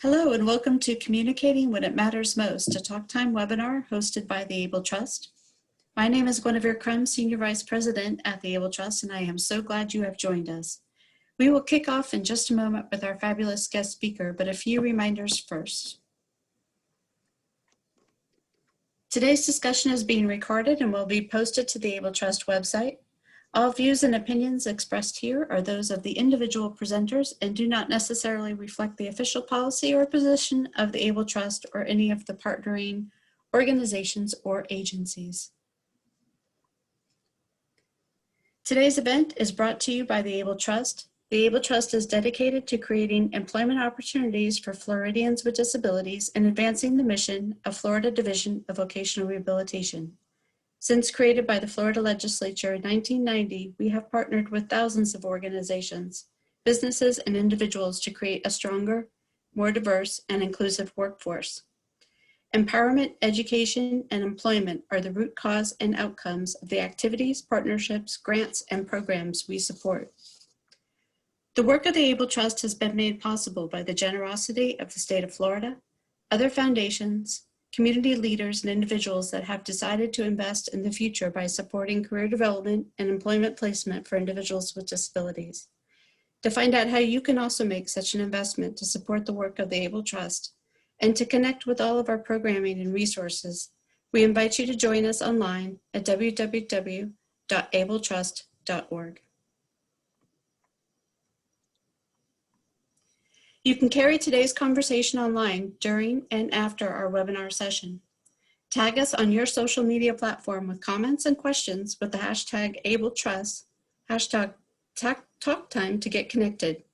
Hello and welcome to Communicating When It Matters Most, a TalkTime webinar hosted by the Able Trust. My name is Guinevere Crum, Senior Vice President at the Able Trust, and I am so glad you have joined us. We will kick off in just a moment with our fabulous guest speaker, but a few reminders first. Today's discussion is being recorded and will be posted to the Able Trust website. All views and opinions expressed here are those of the individual presenters and do not necessarily reflect the official policy or position of the Able Trust or any of the partnering organizations or agencies. Today's event is brought to you by the Able Trust. The Able Trust is dedicated to creating employment opportunities for Floridians with disabilities and advancing the mission of Florida Division of Vocational Rehabilitation. Since created by the Florida Legislature in 1990, we have partnered with thousands of organizations, businesses, and individuals to create a stronger, more diverse, and inclusive workforce. Empowerment, education, and employment are the root cause and outcomes of the activities, partnerships, grants, and programs we support. The work of the Able Trust has been made possible by the generosity of the state of Florida, other foundations, community leaders, and individuals that have decided to invest in the future by supporting career development and employment placement for individuals with disabilities. To find out how you can also make such an investment to support the work of the Able Trust and to connect with all of our programming and resources, we invite you to join us online at www.abletrust.org. You can carry today's conversation online during and after our webinar session. Tag us on your social media platform with comments and questions with the hashtag AbleTrust, hashtag TalkTime to get connected.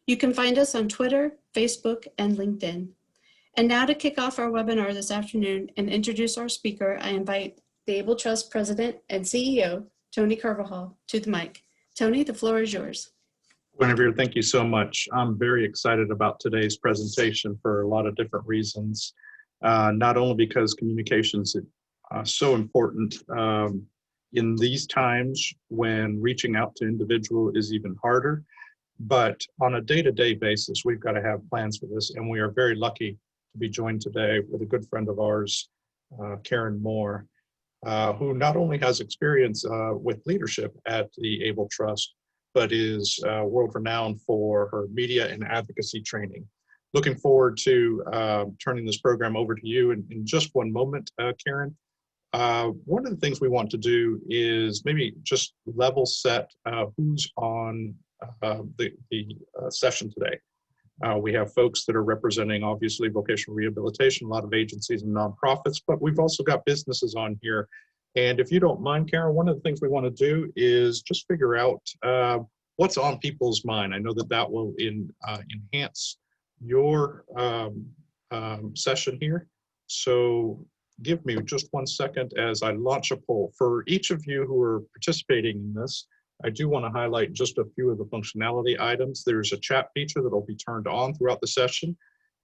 You can find us on Twitter, Facebook, and LinkedIn. And now to kick off our webinar this afternoon and introduce our speaker, I invite the Able Trust President and CEO, Tony Carvajal, to the mic. Tony, the floor is yours. Guinevere, thank you so much. I'm very excited about today's presentation for a lot of different reasons. Not only because communications is so important in these times when reaching out to individual is even harder, but on a day-to-day basis, we've got to have plans for this, and we are very lucky to be joined today with a good friend of ours, Karen Moore, who not only has experience with leadership at the Able Trust, but is world-renowned for her media and advocacy training. Looking forward to turning this program over to you in just one moment, Karen. One of the things we want to do is maybe just level set who's on the session today. We have folks that are representing, obviously, vocational rehabilitation, a lot of agencies and nonprofits, but we've also got businesses on here. And if you don't mind, Karen, one of the things we want to do is just figure out what's on people's mind. I know that that will enhance your session here. So give me just 1 second as I launch a poll. For each of you who are participating in this, I do want to highlight just a few of the functionality items. There's a chat feature that will be turned on throughout the session.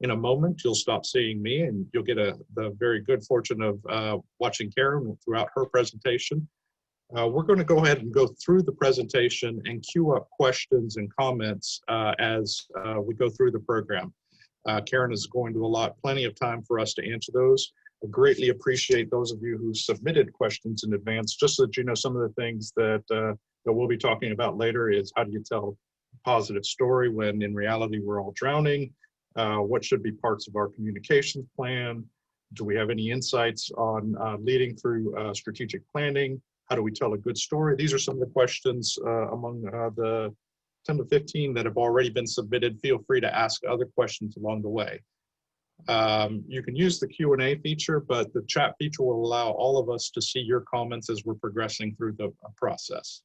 In a moment, you'll stop seeing me and you'll get the very good fortune of watching Karen throughout her presentation. We're going to go ahead and go through the presentation and queue up questions and comments as we go through the program. Karen is going to allot plenty of time for us to answer those. I greatly appreciate those of you who submitted questions in advance, just so that you know some of the things that we'll be talking about later is how do you tell a positive story when in reality we're all drowning? What should be parts of our communications plan? Do we have any insights on leading through strategic planning? How do we tell a good story? These are some of the questions among the 10 to 15 that have already been submitted. Feel free to ask other questions along the way. You can use the Q&A feature, but the chat feature will allow all of us to see your comments as we're progressing through the process.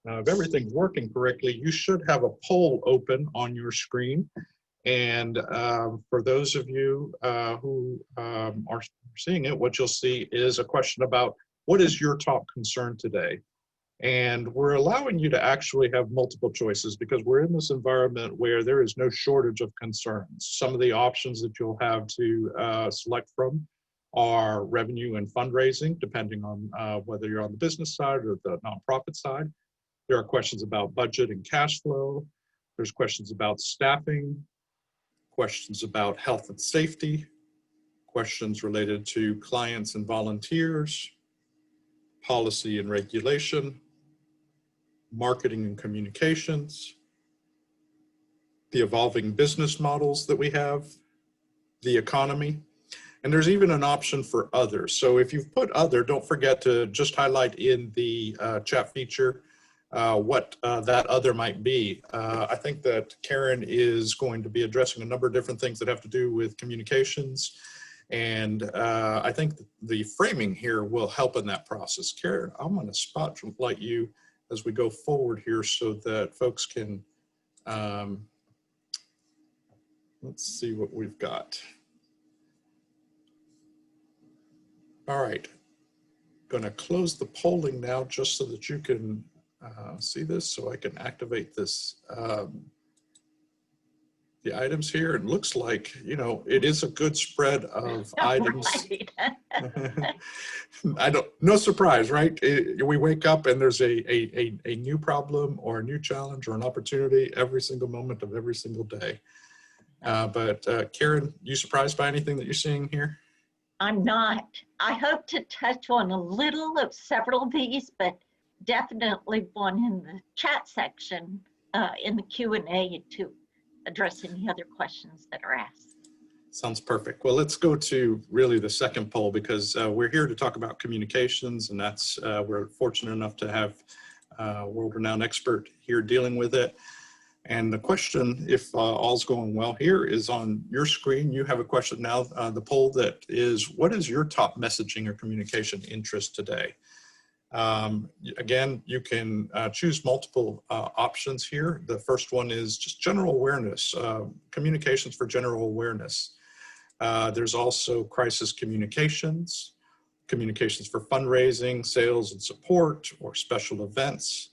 Now, if everything's working correctly, you should have a poll open on your screen. And for those of you who are seeing it, what you'll see is a question about what is your top concern today? And we're allowing you to actually have multiple choices because we're in this environment where there is no shortage of concerns. Some of the options that you'll have to select from are revenue and fundraising, depending on whether you're on the business side or the nonprofit side. There are questions about budget and cash flow. There's questions about staffing, questions about health and safety, questions related to clients and volunteers, policy and regulation, marketing and communications, the evolving business models that we have, the economy, and there's even an option for others. So if you've put other, don't forget to just highlight in the chat feature what that other might be. I think that Karen is going to be addressing a number of different things that have to do with communications. And I think the framing here will help in that process. Karen, I'm going to spotlight you as we go forward here so that folks can, let's see what we've got. All right, going to close the polling now just so that you can see this, so I can activate this, the items here. It looks like, you know, it is a good spread of items. No surprise, right? We wake up and there's a new problem or a new challenge or an opportunity every single moment of every single day. But Karen, you surprised by anything that you're seeing here? I'm not. I hope to touch on a little of several of these, but definitely one in the chat section in the Q&A to address any other questions that are asked. Sounds perfect. Well, let's go to really the second poll, because we're here to talk about communications, and that's we're fortunate enough to have a world-renowned expert here dealing with it. And the question, if all's going well here, is on your screen. You have a question now, the poll that is, what is your top messaging or communication interest today? Again, you can choose multiple options here. The first one is just general awareness, communications for general awareness. There's also crisis communications, communications for fundraising, sales and support, or special events,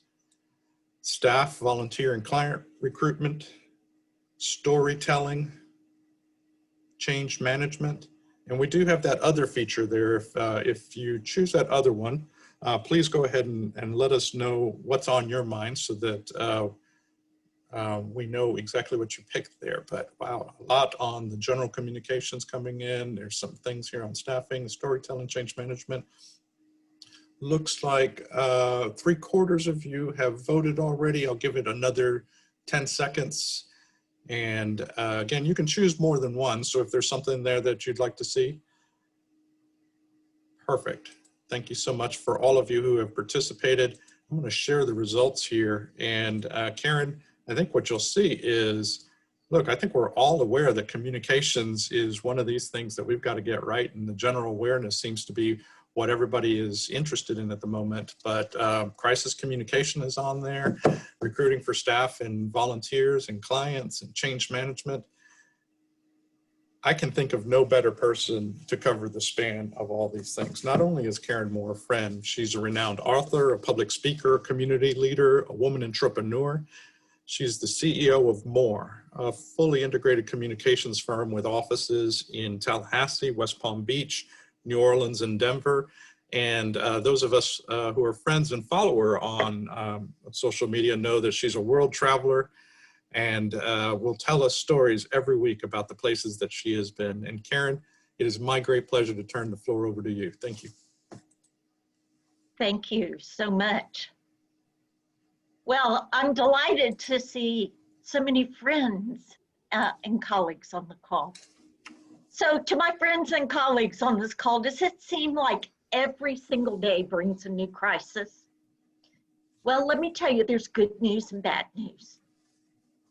staff, volunteer and client recruitment, storytelling, change management. And we do have that other feature there. If you choose that other one, please go ahead and let us know what's on your mind so that we know exactly what you picked there. But wow, a lot on the general communications coming in. There's some things here on staffing, storytelling, change management. Looks like 3/4 of you have voted already. I'll give it another 10 seconds. And again, you can choose more than one. So if there's something there that you'd like to see. Perfect. Thank you so much for all of you who have participated. I'm going to share the results here. And Karen, I think what you'll see is, look, I think we're all aware that communications is one of these things that we've got to get right. And the general awareness seems to be what everybody is interested in at the moment. But crisis communication is on there, recruiting for staff and volunteers and clients and change management. I can think of no better person to cover the span of all these things. Not only is Karen Moore a friend, she's a renowned author, a public speaker, community leader, a woman entrepreneur. She's the CEO of Moore, a fully integrated communications firm with offices in Tallahassee, West Palm Beach, New Orleans, and Denver. And those of us who are friends and follow her on social media know that she's a world traveler, and will tell us stories every week about the places that she has been. And Karen, it is my great pleasure to turn the floor over to you. Thank you. Thank you so much. Well, I'm delighted to see so many friends and colleagues on the call. So to my friends and colleagues on this call, does it seem like every single day brings a new crisis? Well, let me tell you, there's good news and bad news.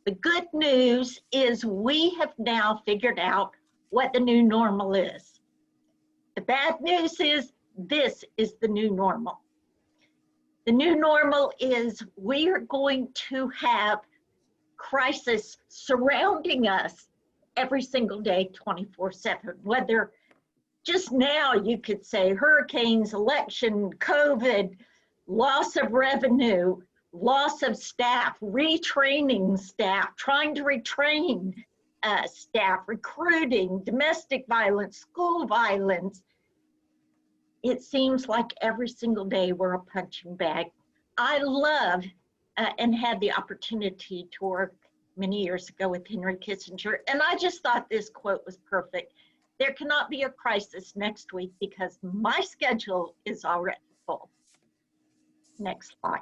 The good news is we have now figured out what the new normal is. The bad news is this is the new normal. The new normal is we are going to have crisis surrounding us every single day, 24/7, whether just now you could say hurricanes, election, COVID, loss of revenue, loss of staff, retraining staff, trying to retrain staff, recruiting, domestic violence, school violence. It seems like every single day we're a punching bag. I love and had the opportunity to work many years ago with Henry Kissinger, and I just thought this quote was perfect. There cannot be a crisis next week because my schedule is already full. Next slide.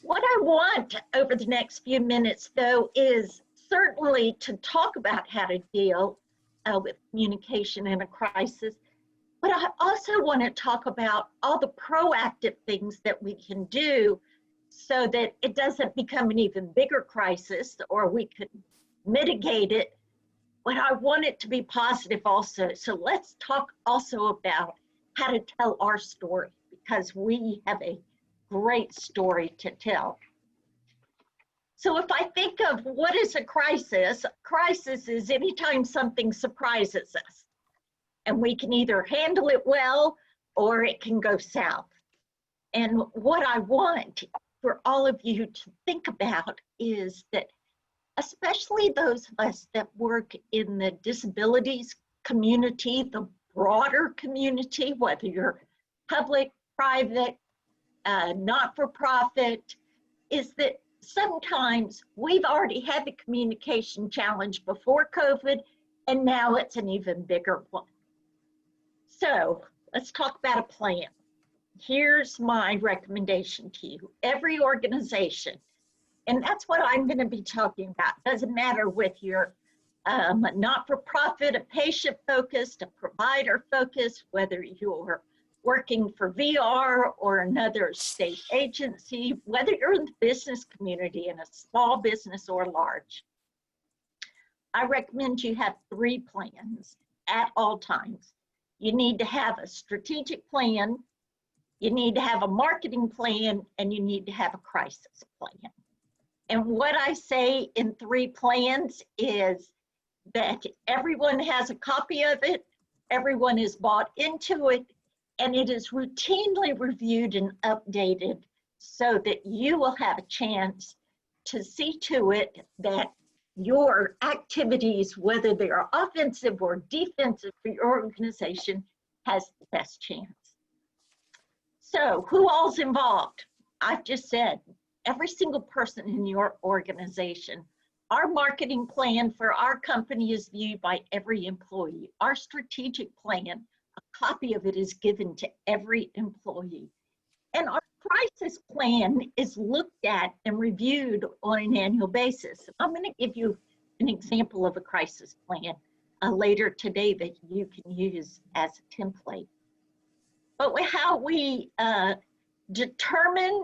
What I want over the next few minutes, though, is certainly to talk about how to deal with communication in a crisis, but I also want to talk about all the proactive things that we can do so that it doesn't become an even bigger crisis, or we could mitigate it. But I want it to be positive also. So let's talk also about how to tell our story, because we have a great story to tell. So if I think of what is a crisis is anytime something surprises us, and we can either handle it well or it can go south. And what I want for all of you to think about is that, especially those of us that work in the disabilities community, the broader community, whether you're public, private, not-for-profit, is that sometimes we've already had the communication challenge before COVID, and now it's an even bigger one. So let's talk about a plan. Here's my recommendation to you. Every organization, and that's what I'm going to be talking about. Doesn't matter with your not-for-profit, a patient-focused, a provider-focused, whether you're working for VR or another state agency, whether you're in the business community, in a small business or large. I recommend you have 3 plans at all times. You need to have a strategic plan, you need to have a marketing plan, and you need to have a crisis plan. And what I say in 3 plans is that everyone has a copy of it, everyone is bought into it, and it is routinely reviewed and updated so that you will have a chance to see to it that your activities, whether they are offensive or defensive for your organization, has the best chance. So who all's involved? I've just said, every single person in your organization. Our marketing plan for our company is viewed by every employee. Our strategic plan, a copy of it is given to every employee. And our crisis plan is looked at and reviewed on an annual basis. I'm going to give you an example of a crisis plan later today that you can use as a template. But how we determine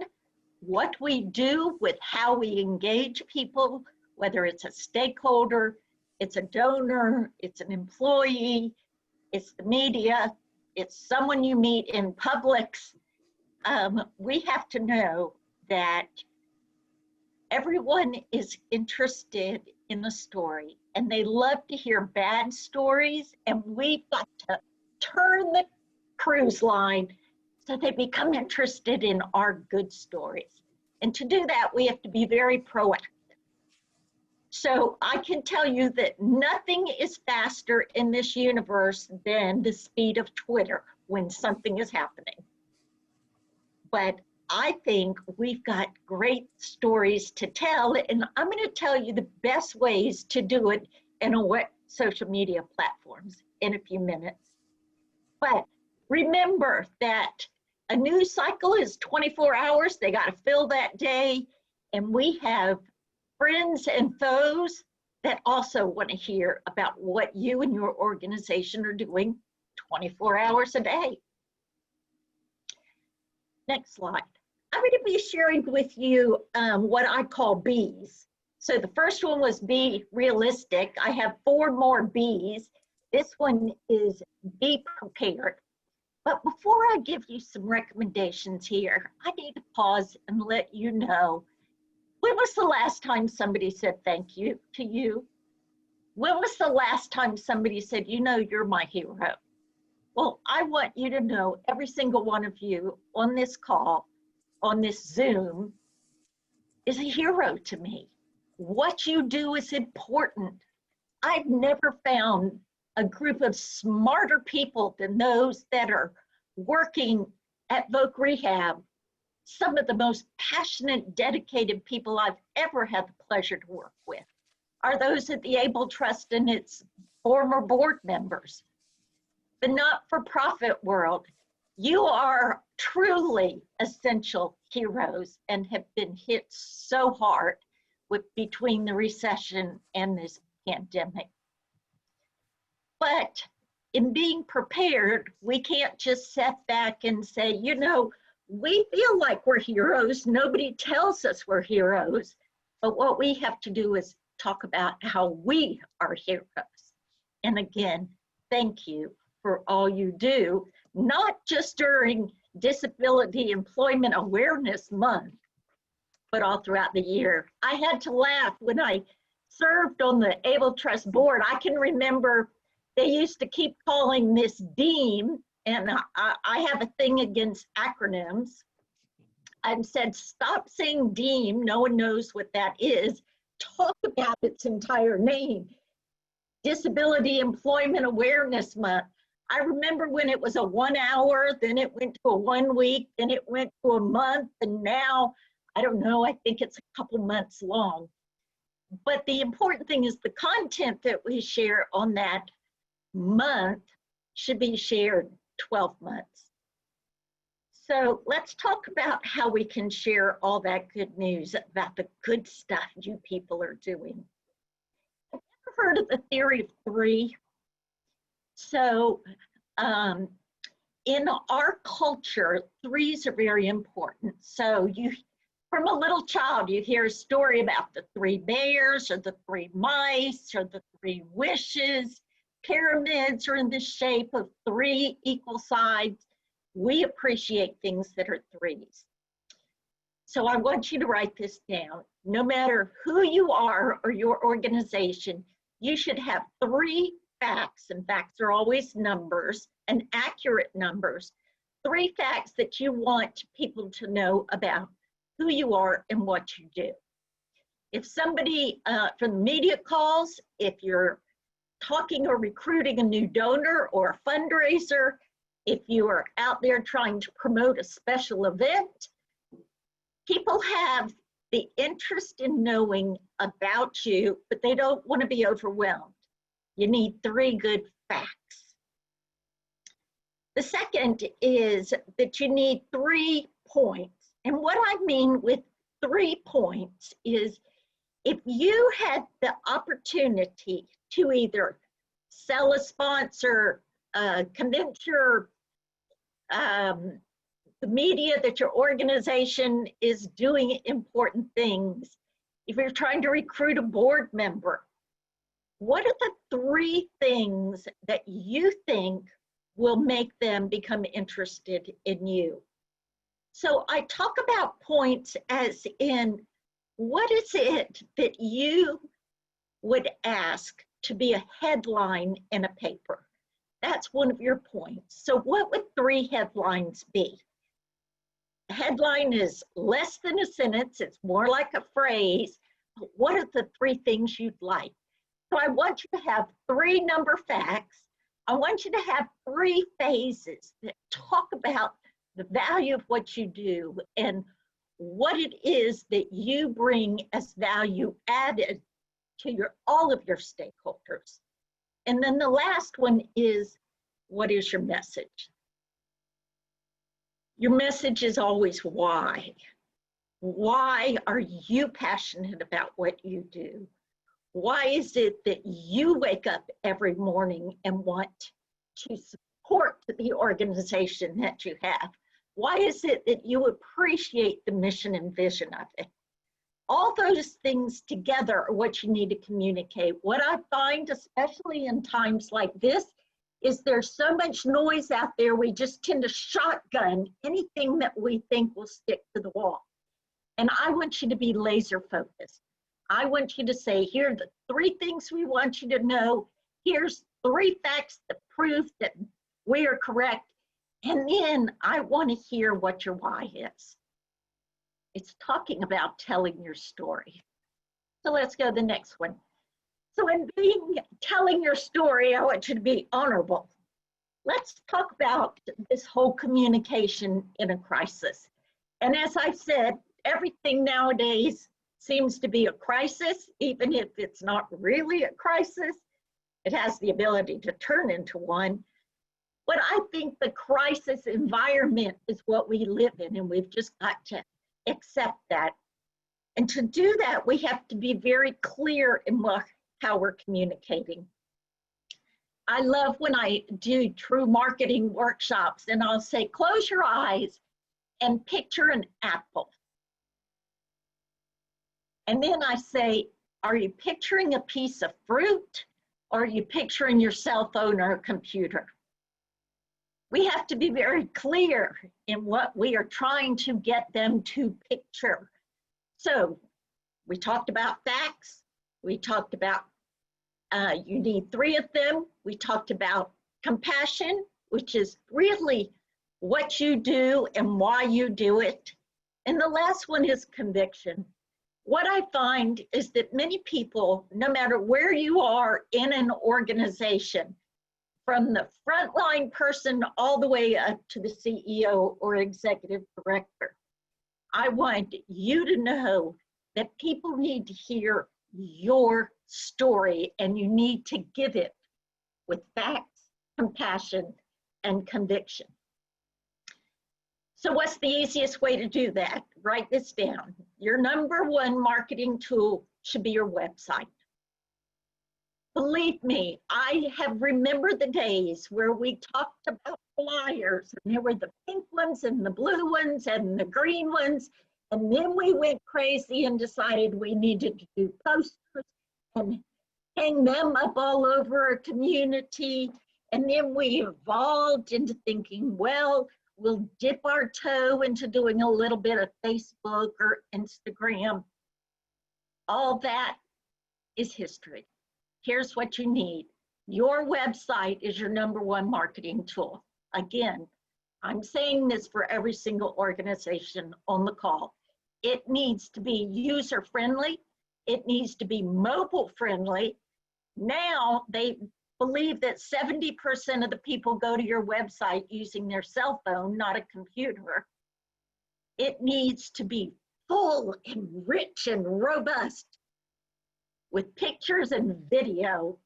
what we do with how we engage people, whether it's a stakeholder, it's a donor, it's an employee, it's the media, it's someone you meet in Publix, we have to know that everyone is interested in the story and they love to hear bad stories, and we've got to turn the cruise line so they become interested in our good stories. And to do that, we have to be very proactive. So I can tell you that nothing is faster in this universe than the speed of Twitter when something is happening. But I think we've got great stories to tell, and I'm going to tell you the best ways to do it in social media platforms in a few minutes. But remember that a news cycle is 24 hours. They got to fill that day, and we have friends and foes that also want to hear about what you and your organization are doing 24 hours a day. Next slide. I'm going to be sharing with you what I call B's. So the first one was be realistic. I have 4 more B's. This one is be prepared. But before I give you some recommendations here, I need to pause and let you know, when was the last time somebody said thank you to you? When was the last time somebody said, you know, you're my hero? Well, I want you to know, every single one of you on this call, on this Zoom, is a hero to me. What you do is important. I've never found a group of smarter people than those that are working at Voc Rehab some of the most passionate, dedicated people I've ever had the pleasure to work with are those at the Able Trust and its former board members. The not-for-profit world, you are truly essential heroes and have been hit so hard between the recession and this pandemic. But in being prepared, we can't just sit back and say, you know, we feel like we're heroes. Nobody tells us we're heroes. But what we have to do is talk about how we are heroes. And again, thank you for all you do, not just during Disability Employment Awareness Month, but all throughout the year. I had to laugh when I served on the Able Trust board. I can remember they used to keep calling this DEEM, and I have a thing against acronyms. I've said, stop saying DEEM, no one knows what that is. Talk about its entire name. Disability Employment Awareness Month. I remember when it was a 1 hour, then it went to a 1 week, then it went to a month, and now, I don't know, I think it's a couple months long. But the important thing is the content that we share on that month should be shared 12 months. So let's talk about how we can share all that good news about the good stuff you people are doing. Have you ever heard of the theory of three? So in our culture, threes are very important. So from a little child, you hear a story about the three bears or the three mice or the three wishes. Pyramids are in the shape of three equal sides. We appreciate things that are threes. So I want you to write this down. No matter who you are or your organization, you should have three facts, and facts are always numbers and accurate numbers, three facts that you want people to know about who you are and what you do. If somebody from the media calls, if you're talking or recruiting a new donor or a fundraiser, if you are out there trying to promote a special event, people have the interest in knowing about you, but they don't want to be overwhelmed. You need three good facts. The second is that you need 3 points. And what I mean with 3 points is if you had the opportunity to either sell a sponsor, convince the media that your organization is doing important things, if you're trying to recruit a board member, what are the 3 things that you think will make them become interested in you? So I talk about points as in, what is it that you would ask to be a headline in a paper? That's one of your points. So what would 3 headlines be? A headline is less than a sentence, it's more like a phrase. But what are the 3 things you'd like? So I want you to have 3 number facts. I want you to have 3 phases that talk about the value of what you do and what it is that you bring as value added to all of your stakeholders. And then the last one is, what is your message? Your message is always why. Why are you passionate about what you do? Why is it that you wake up every morning and want to support the organization that you have? Why is it that you appreciate the mission and vision of it? All those things together are what you need to communicate. What I find, especially in times like this, is there's so much noise out there, we just tend to shotgun anything that we think will stick to the wall. And I want you to be laser focused. I want you to say, here are the 3 things we want you to know. Here's 3 facts that prove that we are correct. And then I want to hear what your why is. It's talking about telling your story. So let's go to the next one. So in telling your story, I want you to be honorable. Let's talk about this whole communication in a crisis. And as I said, everything nowadays seems to be a crisis, even if it's not really a crisis. It has the ability to turn into one. But I think the crisis environment is what we live in, and we've just got to accept that. And to do that, we have to be very clear in how we're communicating. I love when I do true marketing workshops, and I'll say, close your eyes and picture an apple. And then I say, are you picturing a piece of fruit, or are you picturing your cell phone or a computer? We have to be very clear in what we are trying to get them to picture. So we talked about facts. We talked about you need 3 of them. We talked about compassion, which is really what you do and why you do it. And the last one is conviction. What I find is that many people, no matter where you are in an organization, from the frontline person all the way up to the CEO or executive director, I want you to know that people need to hear your story, and you need to give it with facts, compassion, and conviction. So what's the easiest way to do that? Write this down. Your #1 marketing tool should be your website. Believe me, I have remembered the days where we talked about flyers, and there were the pink ones and the blue ones and the green ones, and then we went crazy and decided we needed to do posters and hang them up all over a community. And then we evolved into thinking, well, we'll dip our toe into doing a little bit of Facebook or Instagram. All that is history. Here's what you need. Your website is your #1 marketing tool. Again, I'm saying this for every single organization on the call. It needs to be user-friendly. It needs to be mobile-friendly. Now, they believe that 70% of the people go to your website using their cell phone, not a computer. It needs to be full and rich and robust with pictures and video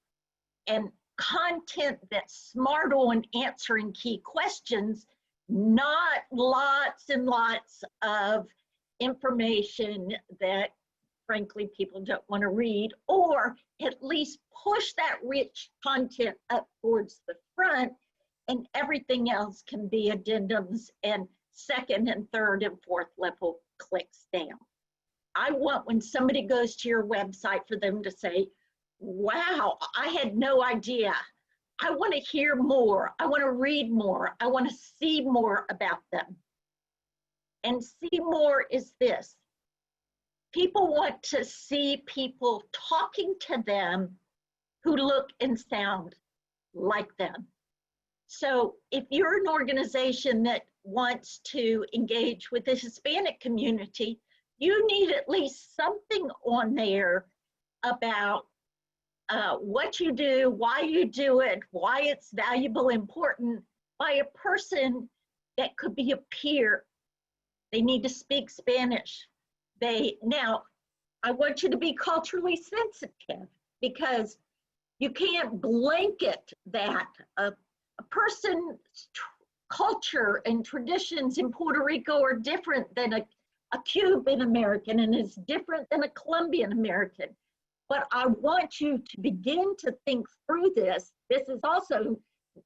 and content that's smart on answering key questions, not lots and lots of information that frankly people don't want to read, or at least push that rich content up towards the front, and everything else can be addendums and 2nd and 3rd and 4th level clicks down. I want when somebody goes to your website for them to say, wow, I had no idea. I want to hear more. I want to read more. I want to see more about them. And see more is this. People want to see people talking to them who look and sound like them. So if you're an organization that wants to engage with the Hispanic community, you need at least something on there about what you do, why you do it, why it's valuable, important, by a person that could be a peer. They need to speak Spanish. Now, I want you to be culturally sensitive, because you can't blanket that. A person's culture and traditions in Puerto Rico are different than a Cuban American, and is different than a Colombian American. But I want you to begin to think through this. This is also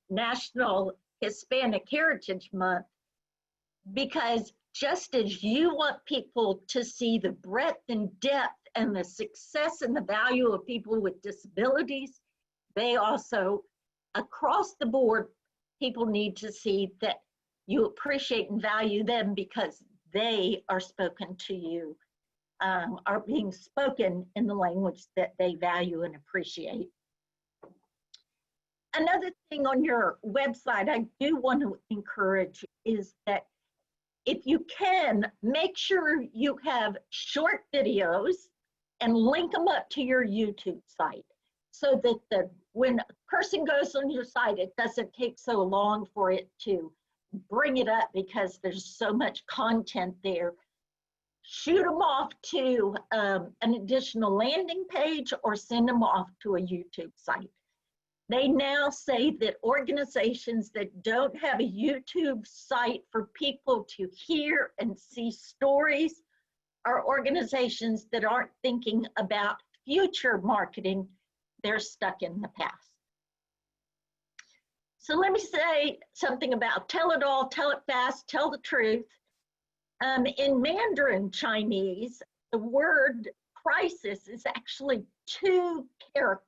National Hispanic Heritage Month, because just as you want people to see the breadth and depth and the success and the value of people with disabilities, they also, across the board, people need to see that you appreciate and value them, because they are spoken to you, are being spoken in the language that they value and appreciate. Another thing on your website I do want to encourage is that if you can, make sure you have short videos and link them up to your YouTube site, so that when a person goes on your site, it doesn't take so long for it to bring it up because there's so much content there. Shoot them off to an additional landing page or send them off to a YouTube site. They now say that organizations that don't have a YouTube site for people to hear and see stories are organizations that aren't thinking about future marketing. They're stuck in the past. So let me say something about tell it all, tell it fast, tell the truth. In Mandarin Chinese, the word crisis is actually 2 characters.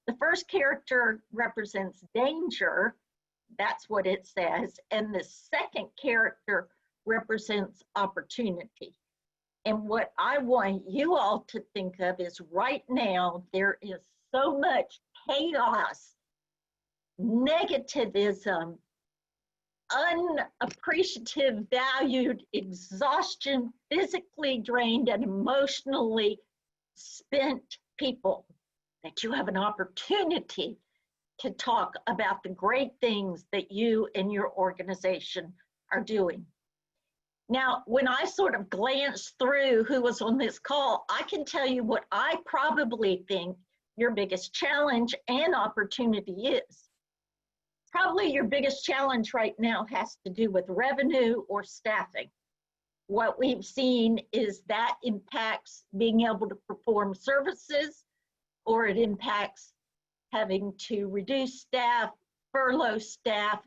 The first character represents danger, that's what it says, and the second character represents opportunity. And what I want you all to think of is right now, there is so much chaos, negativism, unappreciative, valued, exhaustion, physically drained and emotionally spent people, that you have an opportunity to talk about the great things that you and your organization are doing. Now, when I sort of glanced through who was on this call, I can tell you what I probably think your biggest challenge and opportunity is. Probably your biggest challenge right now has to do with revenue or staffing. What we've seen is that impacts being able to perform services, or it impacts having to reduce staff, furlough staff,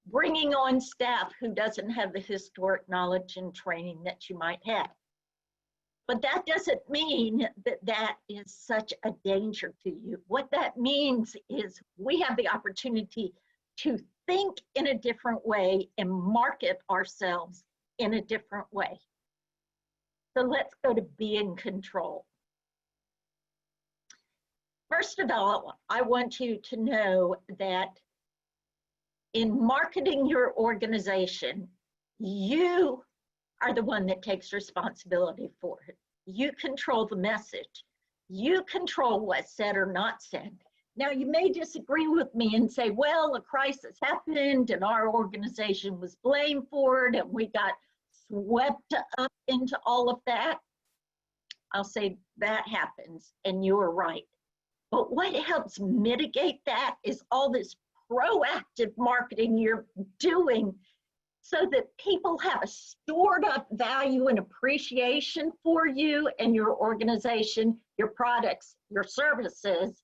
bringing on staff who doesn't have the historic knowledge and training that you might have. But that doesn't mean that that is such a danger to you. What that means is we have the opportunity to think in a different way and market ourselves in a different way. So let's go to be in control. First of all, I want you to know that in marketing your organization, you are the one that takes responsibility for it. You control the message. You control what's said or not said. Now, you may disagree with me and say, well, a crisis happened and our organization was blamed for it and we got swept up into all of that. I'll say that happens and you're right. But what helps mitigate that is all this proactive marketing you're doing so that people have a stored up value and appreciation for you and your organization, your products, your services,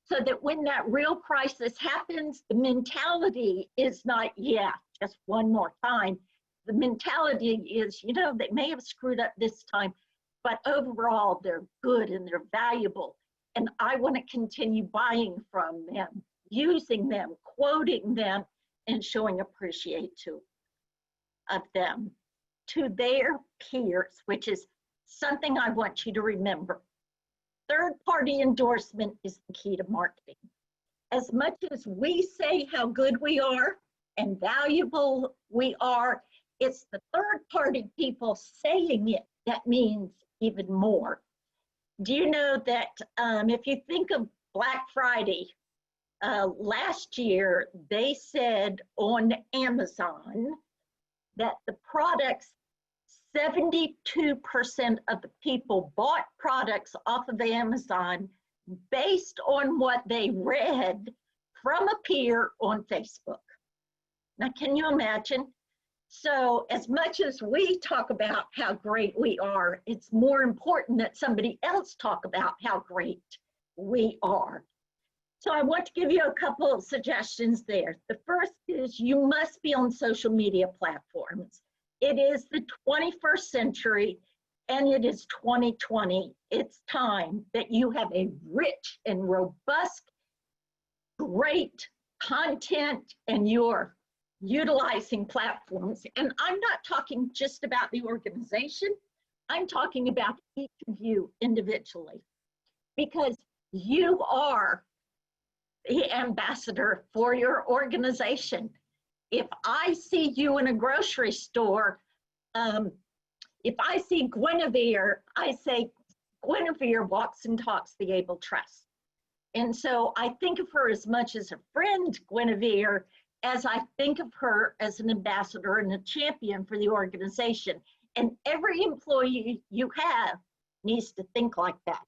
so that when that real crisis happens, the mentality is not, yeah, just one more time. The mentality is, you know, they may have screwed up this time, but overall they're good and they're valuable. And I want to continue buying from them, using them, quoting them, and showing appreciation of them to their peers, which is something I want you to remember. Third-party endorsement is the key to marketing. As much as we say how good we are and valuable we are, it's the third-party people saying it that means even more. Do you know that if you think of Black Friday, last year they said on Amazon that the products, 72% of the people bought products off of Amazon based on what they read from a peer on Facebook. Now, can you imagine? So as much as we talk about how great we are, it's more important that somebody else talk about how great we are. So I want to give you a couple of suggestions there. The first is you must be on social media platforms. It is the 21st century and it is 2020. It's time that you have a rich and robust, great content and you're utilizing platforms. And I'm not talking just about the organization. I'm talking about each of you individually, because you are the ambassador for your organization. If I see you in a grocery store, if I see Guinevere, I say, Guinevere walks and talks the Able Trust. And so I think of her as much as a friend, Guinevere, as I think of her as an ambassador and a champion for the organization. And every employee you have needs to think like that.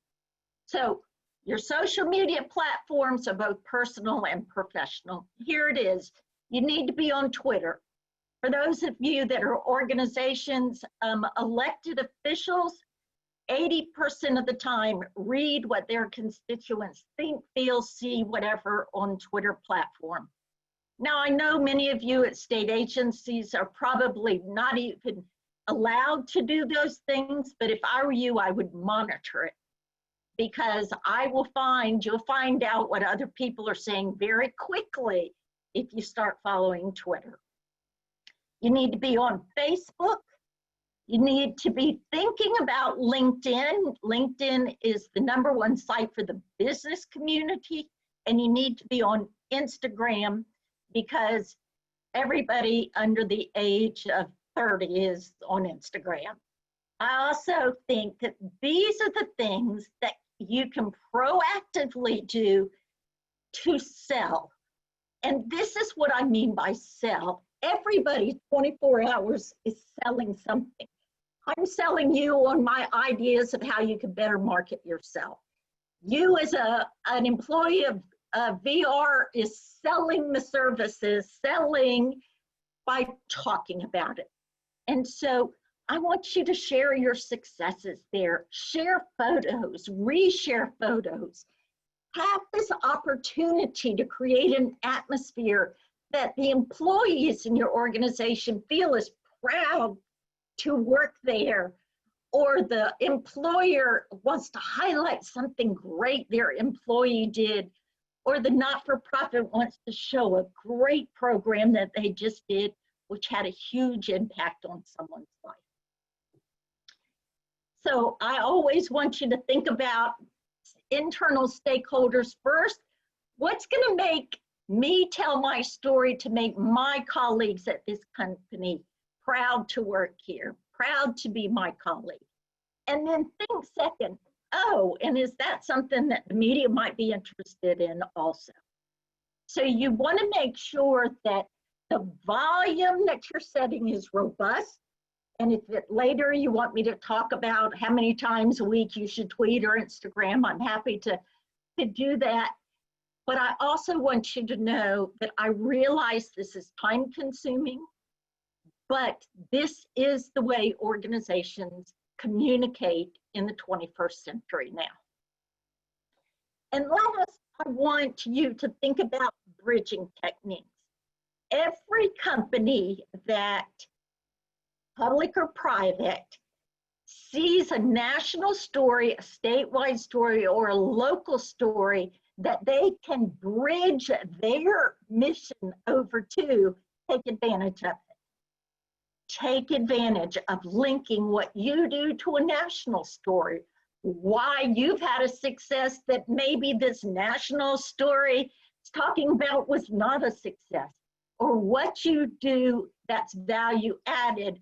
So your social media platforms are both personal and professional. Here it is. You need to be on Twitter. For those of you that are organizations, elected officials, 80% of the time read what their constituents think, feel, see, whatever on Twitter platform. Now, I know many of you at state agencies are probably not even allowed to do those things, but if I were you, I would monitor it, because you'll find out what other people are saying very quickly if you start following Twitter. You need to be on Facebook. You need to be thinking about LinkedIn. LinkedIn is the #1 site for the business community, and you need to be on Instagram because everybody under the age of 30 is on Instagram. I also think that these are the things that you can proactively do to sell. And this is what I mean by sell. Everybody 24 hours is selling something. I'm selling you on my ideas of how you can better market yourself. You as an employee of VR is selling the services, selling by talking about it. And so I want you to share your successes there. Share photos, reshare photos. Have this opportunity to create an atmosphere that the employees in your organization feel is proud to work there, or the employer wants to highlight something great their employee did, or the not-for-profit wants to show a great program that they just did, which had a huge impact on someone's life. So I always want you to think about internal stakeholders first. What's going to make me tell my story to make my colleagues at this company proud to work here, proud to be my colleague? And then think second, oh, and is that something that the media might be interested in also? So you want to make sure that the volume that you're setting is robust. And if later you want me to talk about how many times a week you should tweet or Instagram, I'm happy to do that. But I also want you to know that I realize this is time consuming, but this is the way organizations communicate in the 21st century now. And last, I want you to think about bridging techniques. Every company that, public or private, sees a national story, a statewide story, or a local story that they can bridge their mission over to, take advantage of it. Take advantage of linking what you do to a national story, why you've had a success that maybe this national story is talking about was not a success, or what you do that's value added,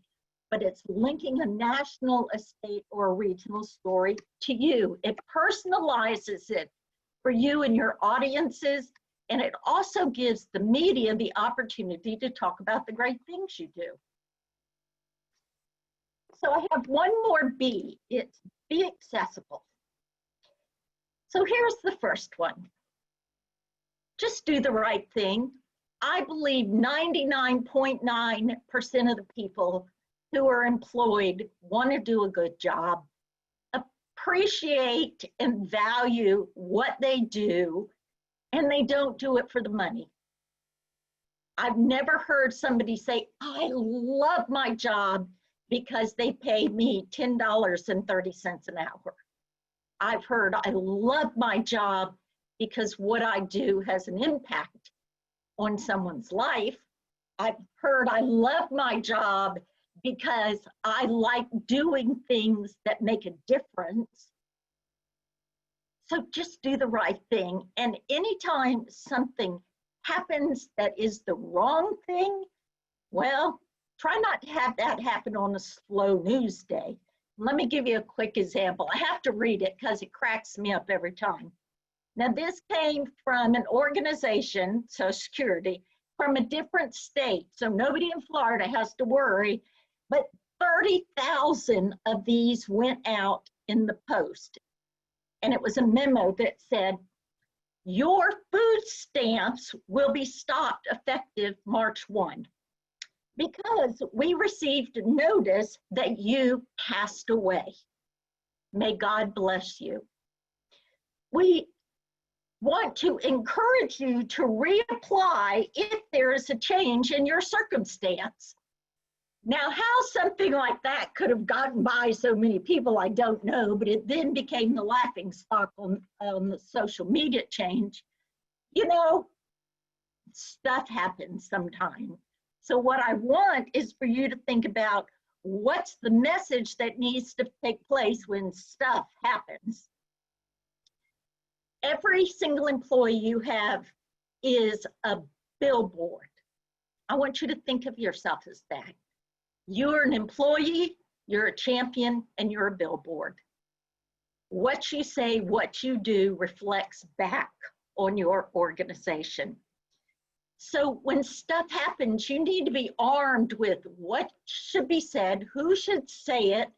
but it's linking a national, a state, or a regional story to you. It personalizes it for you and your audiences, and it also gives the media the opportunity to talk about the great things you do. So I have one more B, it's be accessible. So here's the first one. Just do the right thing. I believe 99.9% of the people who are employed want to do a good job, appreciate and value what they do, and they don't do it for the money. I've never heard somebody say, I love my job because they pay me $10.30 an hour. I've heard, I love my job because what I do has an impact on someone's life. I've heard, I love my job because I like doing things that make a difference. So just do the right thing. And anytime something happens that is the wrong thing, well, try not to have that happen on a slow news day. Let me give you a quick example. I have to read it because it cracks me up every time. Now, this came from an organization, Social Security, from a different state. So nobody in Florida has to worry, but 30,000 of these went out in the post. And it was a memo that said, your food stamps will be stopped effective March 1 because we received notice that you passed away. May God bless you. We want to encourage you to reapply if there is a change in your circumstance. Now, how something like that could have gotten by so many people, I don't know, but it then became the laughing stock on the social media change. You know, stuff happens sometimes. So what I want is for you to think about what's the message that needs to take place when stuff happens. Every single employee you have is a billboard. I want you to think of yourself as that. You're an employee, you're a champion, and you're a billboard. What you say, what you do reflects back on your organization. So when stuff happens, you need to be armed with what should be said, who should say it,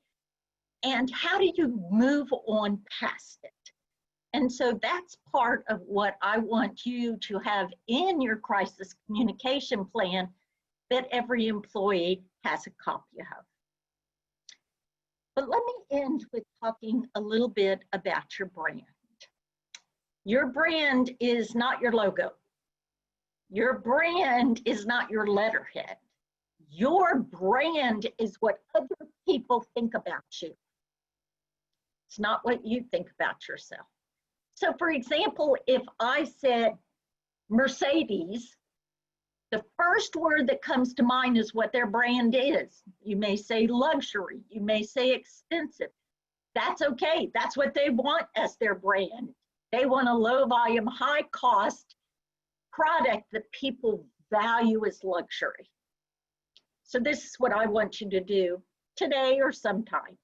and how do you move on past it? And so that's part of what I want you to have in your crisis communication plan that every employee has a copy of. But let me end with talking a little bit about your brand. Your brand is not your logo. Your brand is not your letterhead. Your brand is what other people think about you. It's not what you think about yourself. So for example, if I said Mercedes, the first word that comes to mind is what their brand is. You may say luxury, you may say expensive. That's okay, that's what they want as their brand. They want a low volume, high cost product that people value as luxury. So this is what I want you to do today or sometime.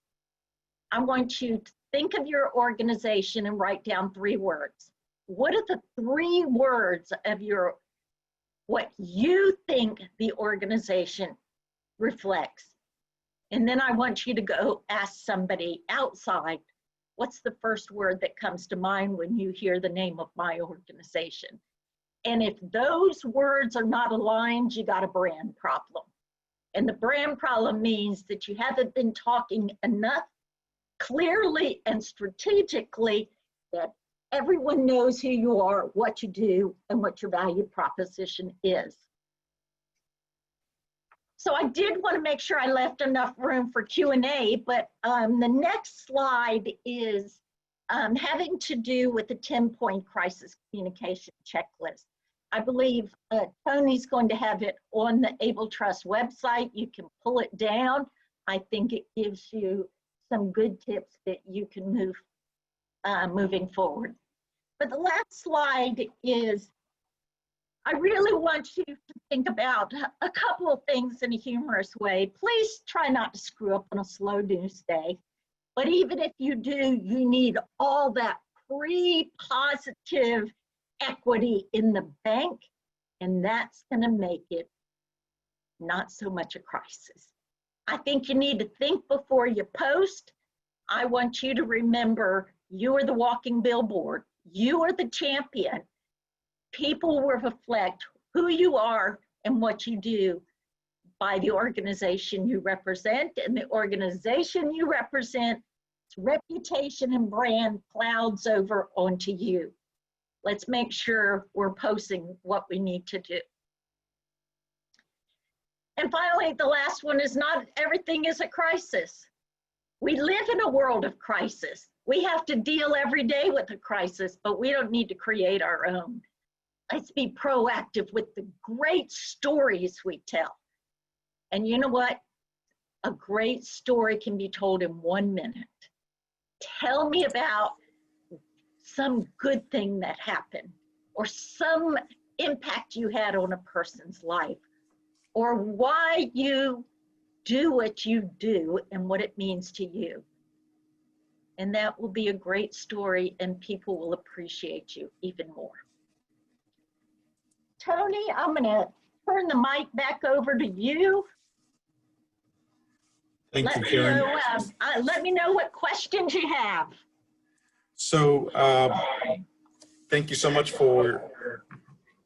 I want you to think of your organization and write down 3 words. What are the 3 words of what you think the organization reflects? And then I want you to go ask somebody outside, what's the first word that comes to mind when you hear the name of my organization? And if those words are not aligned, you got a brand problem. And the brand problem means that you haven't been talking enough clearly and strategically that everyone knows who you are, what you do, and what your value proposition is. So I did want to make sure I left enough room for Q&A, but the next slide is having to do with the 10-point crisis communication checklist. I believe Tony's going to have it on the Able Trust website. You can pull it down. I think it gives you some good tips that you can move moving forward. But the last slide is, I really want you to think about a couple of things in a humorous way. Please try not to screw up on a slow news day. But even if you do, you need all that pre-positive equity in the bank, and that's going to make it not so much a crisis. I think you need to think before you post. I want you to remember you are the walking billboard. You are the champion. People will reflect who you are and what you do by the organization you represent, and the organization you represent, its reputation and brand clouds over onto you. Let's make sure we're posting what we need to do. And finally, the last one is not everything is a crisis. We live in a world of crisis. We have to deal every day with a crisis, but we don't need to create our own. Let's be proactive with the great stories we tell. And you know what? A great story can be told in 1 minute. Tell me about some good thing that happened, or some impact you had on a person's life, or why you do what you do and what it means to you. And that will be a great story, and people will appreciate you even more. Tony, I'm gonna turn the mic back over to you. Thank you, Karen. Let me know what questions you have. So thank you so much for,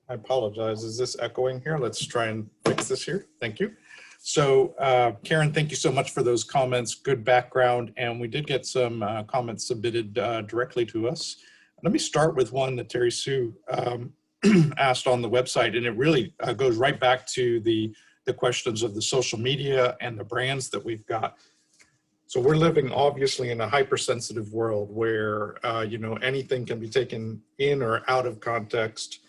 I apologize, is this echoing here? Let's try and fix this here. Thank you. So Karen, thank you so much for those comments, good background, and we did get some comments submitted directly to us. Let me start with one that Terry Sue asked on the website, and it really goes right back to the questions of the social media and the brands that we've got. So we're living obviously in a hypersensitive world where you know, anything can be taken in or out of context.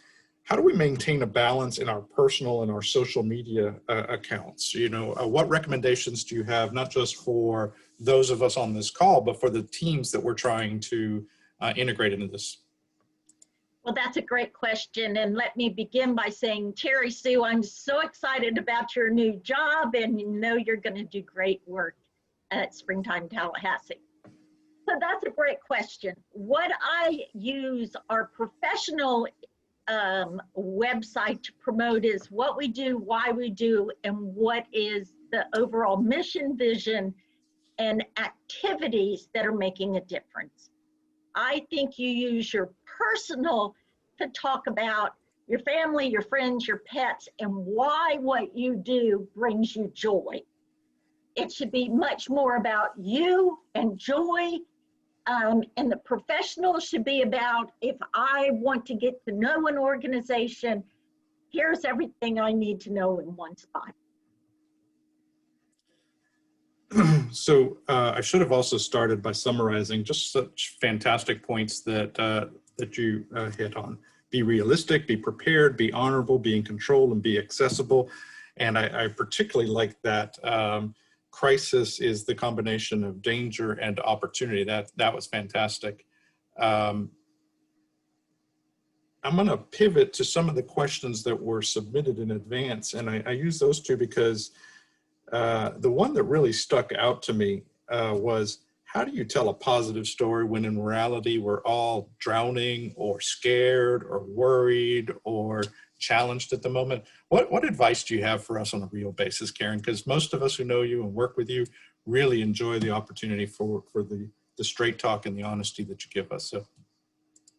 How do we maintain a balance in our personal and our social media accounts? You know, what recommendations do you have, not just for those of us on this call, but for the teams that we're trying to integrate into this? Well, that's a great question. And let me begin by saying, Terry Sue, I'm so excited about your new job, and you know you're going to do great work at Springtime Tallahassee. So that's a great question. What I use our professional website to promote is what we do, why we do, and what is the overall mission, vision, and activities that are making a difference. I think you use your personal to talk about your family, your friends, your pets, and why what you do brings you joy. It should be much more about you and joy, and the professional should be about, if I want to get to know an organization, here's everything I need to know in one spot. So I should have also started by summarizing just such fantastic points that that you hit on. Be realistic, be prepared, be honorable, be in control, and be accessible. And I particularly like that crisis is the combination of danger and opportunity. That was fantastic. I'm going to pivot to some of the questions that were submitted in advance, and I use those two because the one that really stuck out to me was, how do you tell a positive story when in reality we're all drowning or scared or worried or challenged at the moment? What advice do you have for us on a real basis, Karen? Because most of us who know you and work with you really enjoy the opportunity for the straight talk and the honesty that you give us. So.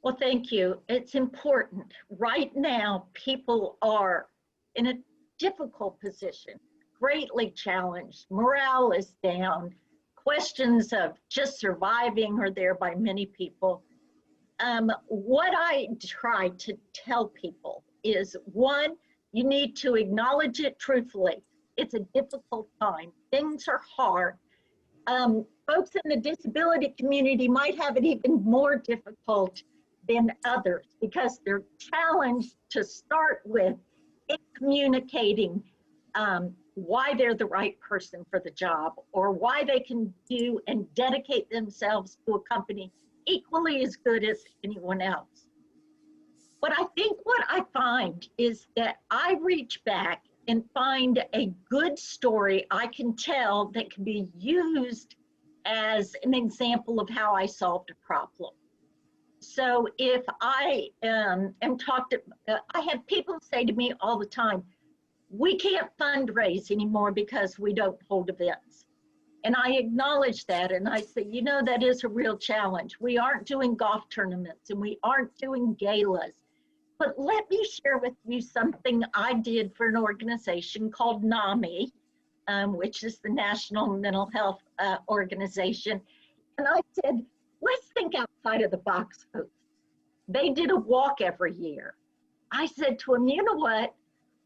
Well, thank you. It's important. Right now, people are in a difficult position, greatly challenged. Morale is down. Questions of just surviving are there by many people. What I try to tell people is, one, you need to acknowledge it truthfully. It's a difficult time. Things are hard. Folks in the disability community might have it even more difficult than others because they're challenged to start with in communicating why they're the right person for the job, or why they can do and dedicate themselves to a company equally as good as anyone else. But I think what I find is that I reach back and find a good story I can tell that can be used as an example of how I solved a problem. So if I I have people say to me all the time, we can't fundraise anymore because we don't hold events. And I acknowledge that, and I say, you know, that is a real challenge. We aren't doing golf tournaments and we aren't doing galas. But let me share with you something I did for an organization called NAMI, which is the National Mental Health Organization. And I said, let's think outside of the box, folks. They did a walk every year. I said to them, you know what?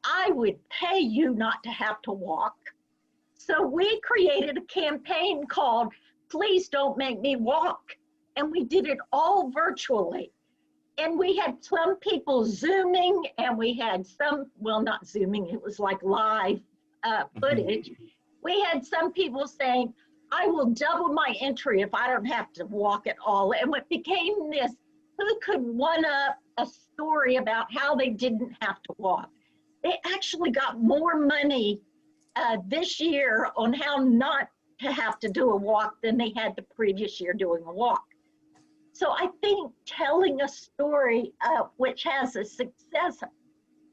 I would pay you not to have to walk. So we created a campaign called Please Don't Make Me Walk. And we did it all virtually. And we had some people Zooming, and we had some, well, not Zooming, it was like live footage. We had some people saying, I will double my entry if I don't have to walk at all. And it became this, who could one up a story about how they didn't have to walk? They actually got more money this year on how not to have to do a walk than they had the previous year doing a walk. So I think telling a story which has a success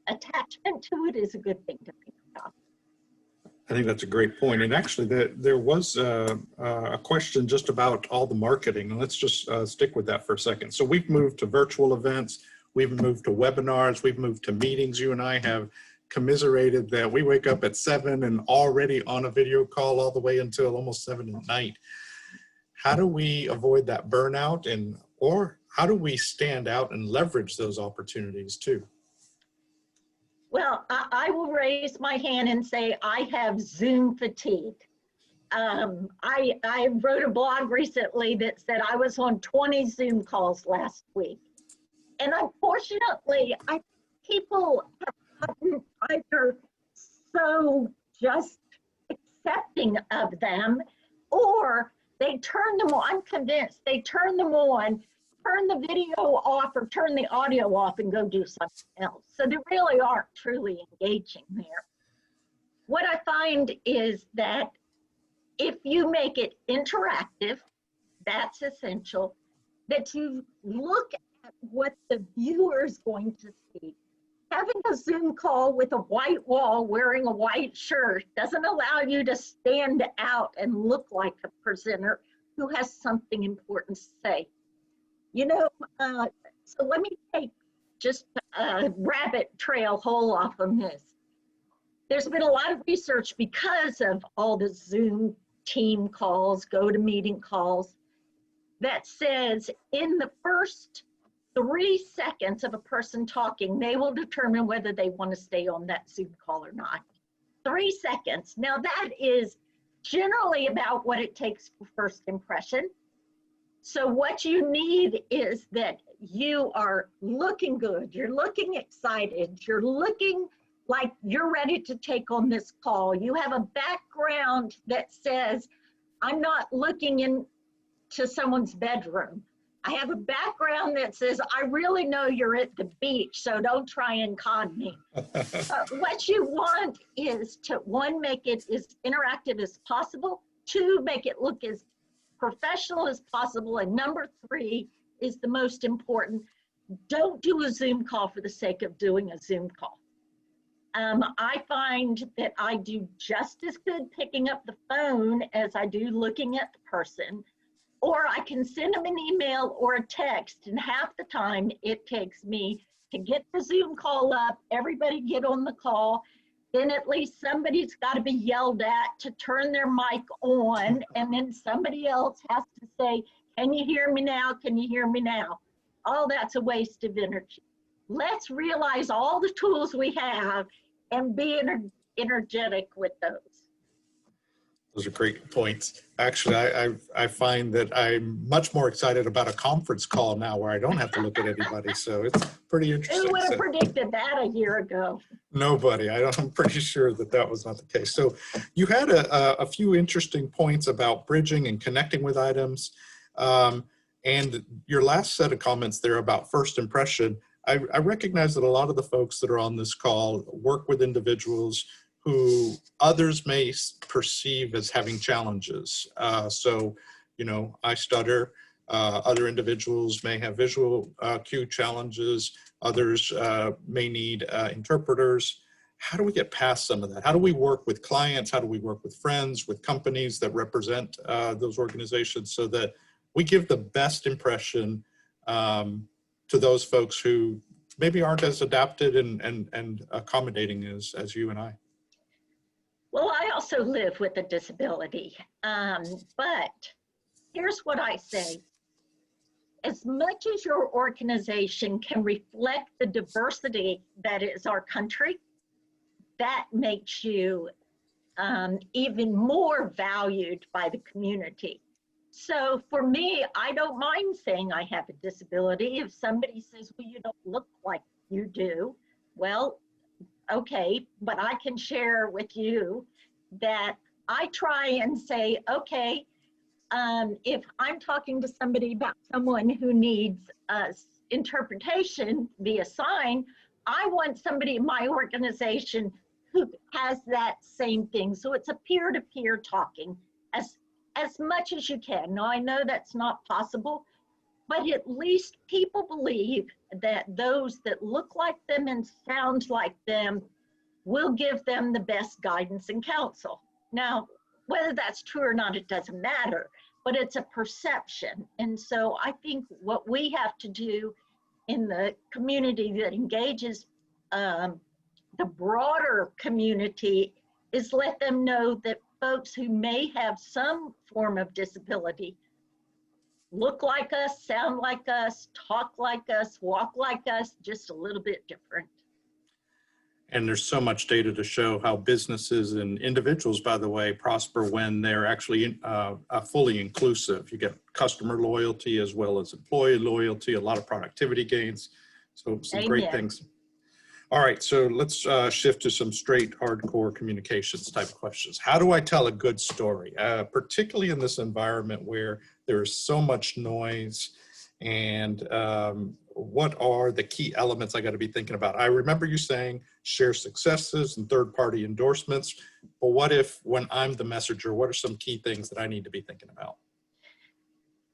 attachment to it is a good thing to think about. I think that's a great point. And actually, there was a question just about all the marketing. And let's just stick with that for a second. So we've moved to virtual events. We've moved to webinars. We've moved to meetings. You and I have commiserated that we wake up at 7 and already on a video call all the way until almost 7 at night. How do we avoid that burnout, or how do we stand out and leverage those opportunities too? Well, I will raise my hand and say I have Zoom fatigue. I wrote a blog recently that said I was on 20 Zoom calls last week. And unfortunately, people have gotten either so just accepting of them, or they turn them on. I'm convinced they turn them on, turn the video off, or turn the audio off and go do something else. So they really aren't truly engaging there. What I find is that if you make it interactive, that's essential, that you look at what the viewer is going to see. Having a Zoom call with a white wall wearing a white shirt doesn't allow you to stand out and look like a presenter who has something important to say. You know, so let me take just a rabbit trail hole off of this. There's been a lot of research because of all the Zoom team calls, GoToMeeting calls, that says in the first 3 seconds of a person talking, they will determine whether they want to stay on that Zoom call or not. 3 seconds. Now that is generally about what it takes for first impression. So what you need is that you are looking good, you're looking excited, you're looking like you're ready to take on this call. You have a background that says, I'm not looking into someone's bedroom. I have a background that says, I really know you're at the beach, so don't try and con me. What you want is to, 1, make it as interactive as possible, 2, make it look as professional as possible, and number 3 is the most important. Don't do a Zoom call for the sake of doing a Zoom call. I find that I do just as good picking up the phone as I do looking at the person, or I can send them an email or a text, and half the time it takes me to get the Zoom call up, everybody get on the call, then at least somebody's got to be yelled at to turn their mic on, and then somebody else has to say, can you hear me now? Can you hear me now? All that's a waste of energy. Let's realize all the tools we have and be energetic with those. Those are great points. Actually, I find that I'm much more excited about a conference call now where I don't have to look at anybody. So it's pretty interesting. Who would have predicted that a year ago? Nobody. I'm pretty sure that was not the case. So you had a few interesting points about bridging and connecting with items. And your last set of comments there about first impression, I recognize that a lot of the folks that are on this call work with individuals who others may perceive as having challenges. So, you know, I stutter. Other individuals may have visual cue challenges. Others may need interpreters. How do we get past some of that? How do we work with clients? How do we work with friends, with companies that represent those organizations so that we give the best impression to those folks who maybe aren't as adapted and accommodating as you and I? Well, I also live with a disability, but here's what I say. As much as your organization can reflect the diversity that is our country, that makes you even more valued by the community. So for me, I don't mind saying I have a disability. If somebody says, well, you don't look like you do, well, okay, but I can share with you that I try and say, okay, if I'm talking to somebody about someone who needs interpretation via sign, I want somebody in my organization who has that same thing. So it's a peer-to-peer talking as much as you can. Now, I know that's not possible, but at least people believe that those that look like them and sound like them will give them the best guidance and counsel. Now, whether that's true or not, it doesn't matter, but it's a perception. And so I think what we have to do in the community that engages the broader community is let them know that folks who may have some form of disability look like us, sound like us, talk like us, walk like us, just a little bit different. And there's so much data to show how businesses and individuals, by the way, prosper when they're actually fully inclusive. You get customer loyalty as well as employee loyalty, a lot of productivity gains. So some Amen. great things. All right, so let's shift to some straight hardcore communications type questions. How do I tell a good story, particularly in this environment where there's so much noise, and what are the key elements I got to be thinking about? I remember you saying share successes and third-party endorsements, but what if when I'm the messenger, what are some key things that I need to be thinking about?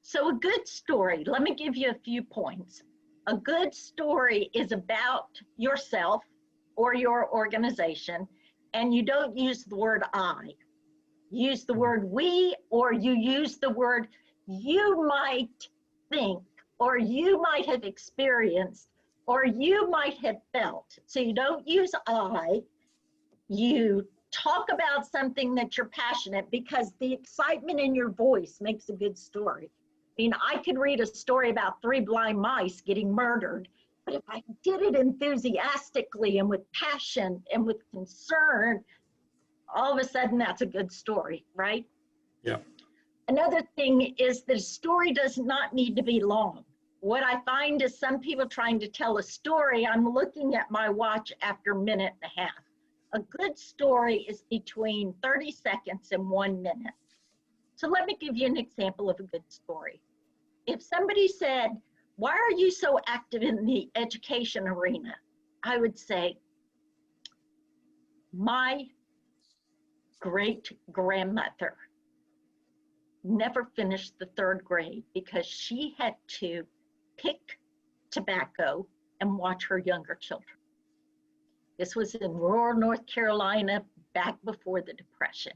So a good story, let me give you a few points. A good story is about yourself or your organization, and you don't use the word I. You use the word we, or you use the word you might think, or you might have experienced, or you might have felt. So you don't use I, you talk about something that you're passionate, because the excitement in your voice makes a good story. I mean, I could read a story about 3 blind mice getting murdered, but if I did it enthusiastically and with passion and with concern, all of a sudden that's a good story, right? Yeah. Another thing is that a story does not need to be long. What I find is some people trying to tell a story, I'm looking at my watch after a minute and a half. A good story is between 30 seconds and 1 minute. So let me give you an example of a good story. If somebody said, why are you so active in the education arena? I would say, my great-grandmother never finished the 3rd grade because she had to pick tobacco and watch her younger children. This was in rural North Carolina back before the Depression.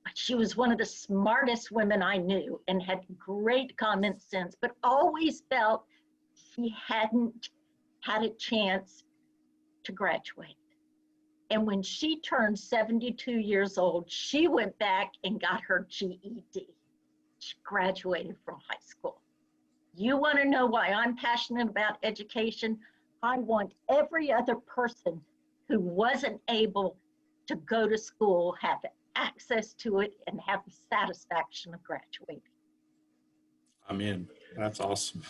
But she was one of the smartest women I knew and had great common sense, but always felt she hadn't had a chance to graduate. And when she turned 72 years old, she went back and got her GED. She graduated from high school. You want to know why I'm passionate about education? I want every other person who wasn't able to go to school have access to it and have the satisfaction of graduating. I'm in. That's awesome.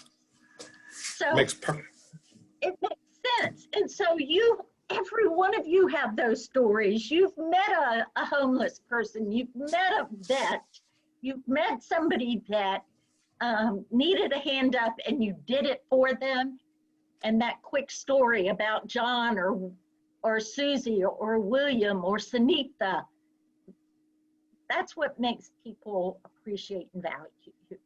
So It makes sense. And so every one of you have those stories. You've met a homeless person, you've met a vet, you've met somebody that needed a hand up and you did it for them. And that quick story about John or Susie or William or Sunitha, that's what makes people appreciate and value you.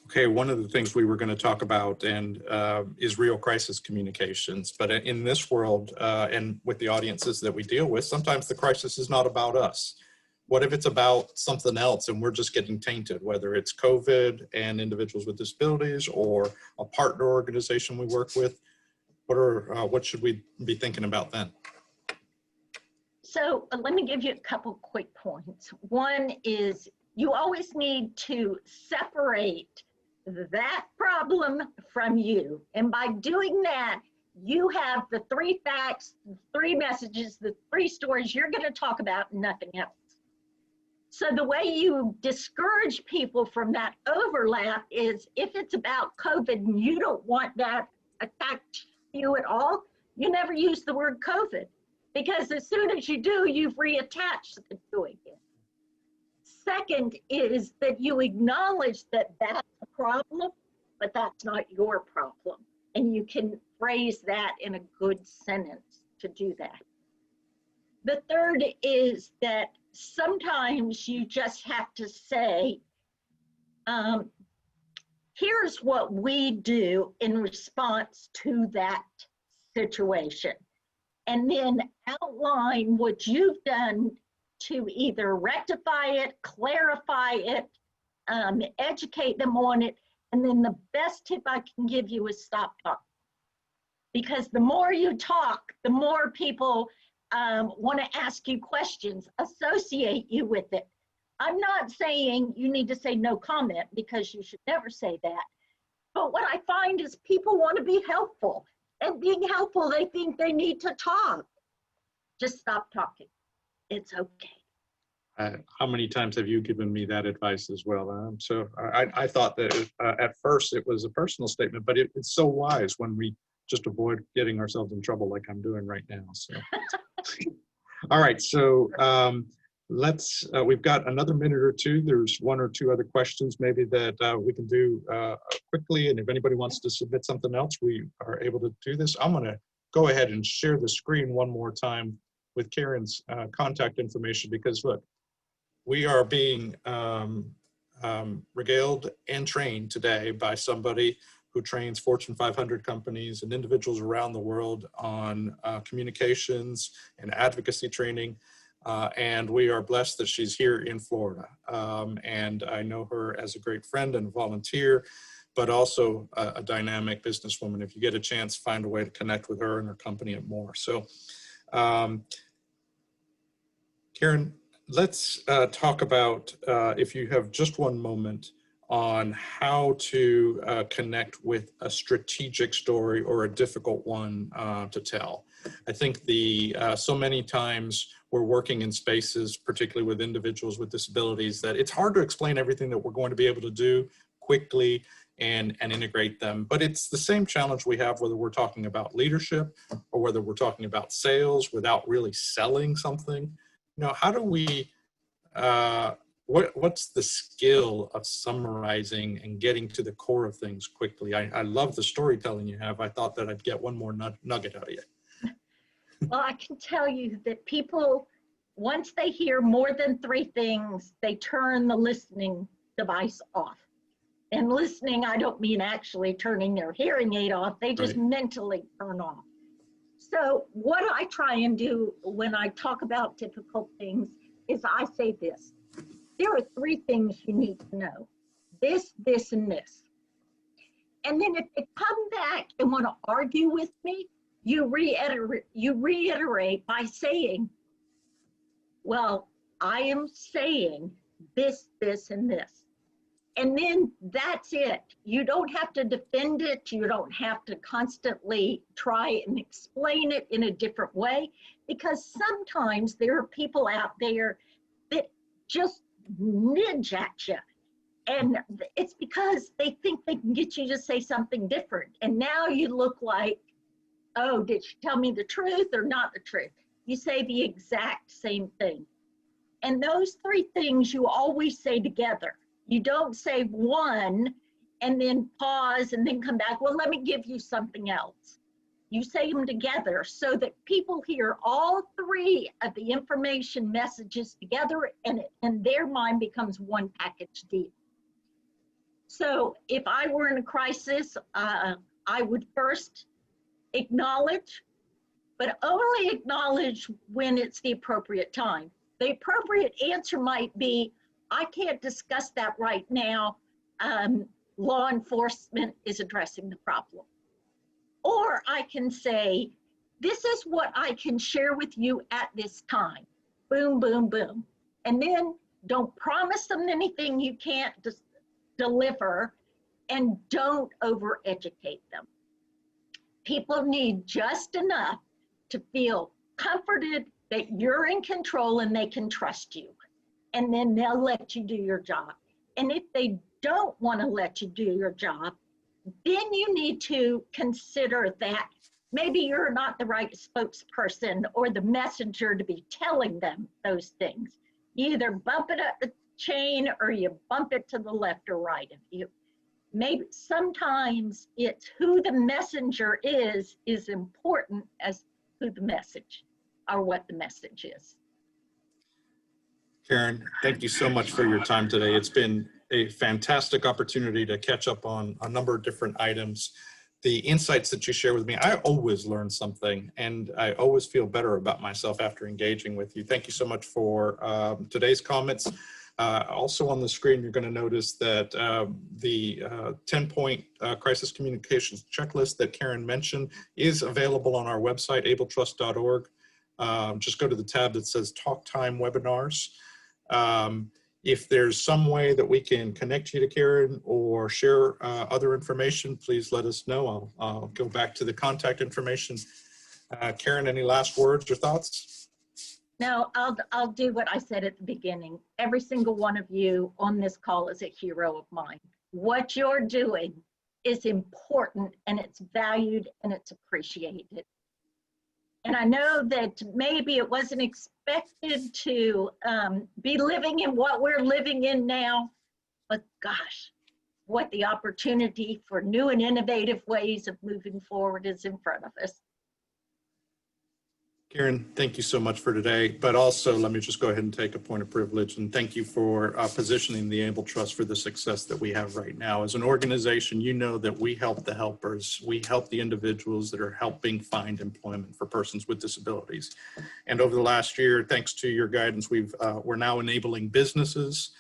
Okay, one of the things we were going to talk about is real crisis communications. But in this world and with the audiences that we deal with, sometimes the crisis is not about us. What if it's about something else and we're just getting tainted, whether it's COVID and individuals with disabilities or a partner organization we work with? What should we be thinking about then? So let me give you a couple quick points. One is you always need to separate that problem from you. And by doing that, you have the 3 facts, the 3 messages, the 3 stories you're going to talk about, nothing else. So the way you discourage people from that overlap is if it's about COVID and you don't want that attacked you at all, you never use the word COVID, because as soon as you do, you've reattached it to it. Second is that you acknowledge that that's a problem, but that's not your problem. And you can phrase that in a good sentence to do that. The third is that sometimes you just have to say, here's what we do in response to that situation. And then outline what you've done to either rectify it, clarify it, educate them on it. And then the best tip I can give you is stop talking. Because the more you talk, the more people want to ask you questions, associate you with it. I'm not saying you need to say no comment, because you should never say that. But what I find is people want to be helpful. And being helpful, they think they need to talk. Just stop talking. It's okay. How many times have you given me that advice as well? So I thought that at first it was a personal statement, but it's so wise when we just avoid getting ourselves in trouble like I'm doing right now. So, all right. So we've got another minute or two. There's one or two other questions maybe that we can do quickly. And if anybody wants to submit something else, we are able to do this. I'm going to go ahead and share the screen one more time with Karen's contact information, because look, we are being regaled and trained today by somebody who trains Fortune 500 companies and individuals around the world on communications and advocacy training. And we are blessed that she's here in Florida. And I know her as a great friend and volunteer, but also a dynamic businesswoman. If you get a chance, find a way to connect with her and her company and more. So, Karen, let's talk about, if you have just one moment, on how to connect with a strategic story or a difficult one to tell. I think so many times we're working in spaces, particularly with individuals with disabilities, that it's hard to explain everything that we're going to be able to do quickly and integrate them. But it's the same challenge we have whether we're talking about leadership or whether we're talking about sales without really selling something. How do we, what's the skill of summarizing and getting to the core of things quickly? I love the storytelling you have. I thought that I'd get one more nugget out of you. Well, I can tell you that people, once they hear more than 3 things, they turn the listening device off. And listening, I don't mean actually turning their hearing aid off, they just mentally turn off. So what I try and do when I talk about difficult things is I say this: there are 3 things you need to know: this, this, and this. And then if they come back and want to argue with me, you reiterate by saying, well, I am saying this, this, and this. And then that's it. You don't have to defend it. You don't have to constantly try and explain it in a different way, because sometimes there are people out there that just nudge at you. And it's because they think they can get you to say something different. And now you look like, oh, did she tell me the truth or not the truth? You say the exact same thing. And those 3 things you always say together. You don't say one and then pause and then come back, well, let me give you something else. You say them together so that people hear all 3 of the information messages together, and their mind becomes one package deal. So if I were in a crisis, I would first acknowledge, but only acknowledge when it's the appropriate time. The appropriate answer might be, I can't discuss that right now. Law enforcement is addressing the problem. Or I can say, this is what I can share with you at this time. Boom, boom, boom. And then don't promise them anything you can't deliver, and don't over-educate them. People need just enough to feel comforted that you're in control and they can trust you. And then they'll let you do your job. And if they don't want to let you do your job, then you need to consider that maybe you're not the right spokesperson or the messenger to be telling them those things. You either bump it up the chain or you bump it to the left or right of you. Maybe sometimes it's who the messenger is important as who the message or what the message is. Karen, thank you so much for your time today. It's been a fantastic opportunity to catch up on a number of different items. The insights that you share with me, I always learn something, and I always feel better about myself after engaging with you. Thank you so much for today's comments. Also on the screen, you're going to notice that the 10-point crisis communications checklist that Karen mentioned is available on our website, abletrust.org. Just go to the tab that says TalkTime Webinars. If there's some way that we can connect you to Karen or share other information, please let us know. I'll go back to the contact information. Karen, any last words or thoughts? No, I'll do what I said at the beginning. Every single one of you on this call is a hero of mine. What you're doing is important, and it's valued, and it's appreciated. And I know that maybe it wasn't expected to be living in what we're living in now, but gosh, what the opportunity for new and innovative ways of moving forward is in front of us. Karen, thank you so much for today, but also let me just go ahead and take a point of privilege and thank you for positioning the Able Trust for the success that we have right now. As an organization, you know that we help the helpers, we help the individuals that are helping find employment for persons with disabilities. And over the last year, thanks to your guidance, we're now enabling businesses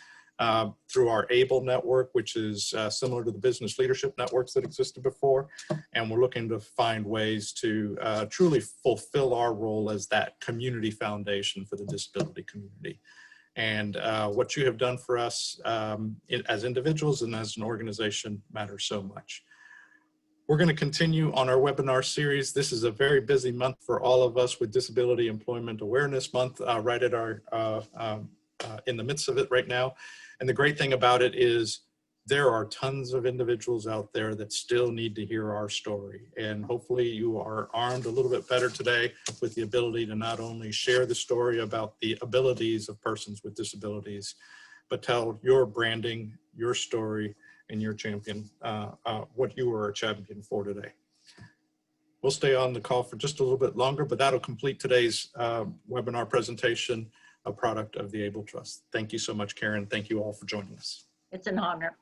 through our ABLE network, which is similar to the business leadership networks that existed before. And we're looking to find ways to truly fulfill our role as that community foundation for the disability community. And what you have done for us as individuals and as an organization matters so much. We're going to continue on our webinar series. This is a very busy month for all of us with Disability Employment Awareness Month right at our in the midst of it right now. And the great thing about it is there are tons of individuals out there that still need to hear our story. And hopefully you are armed a little bit better today with the ability to not only share the story about the abilities of persons with disabilities, but tell your branding, your story, and your champion, what you are a champion for today. We'll stay on the call for just a little bit longer, but that'll complete today's webinar presentation, a product of the Able Trust. Thank you so much, Karen. Thank you all for joining us. It's an honor.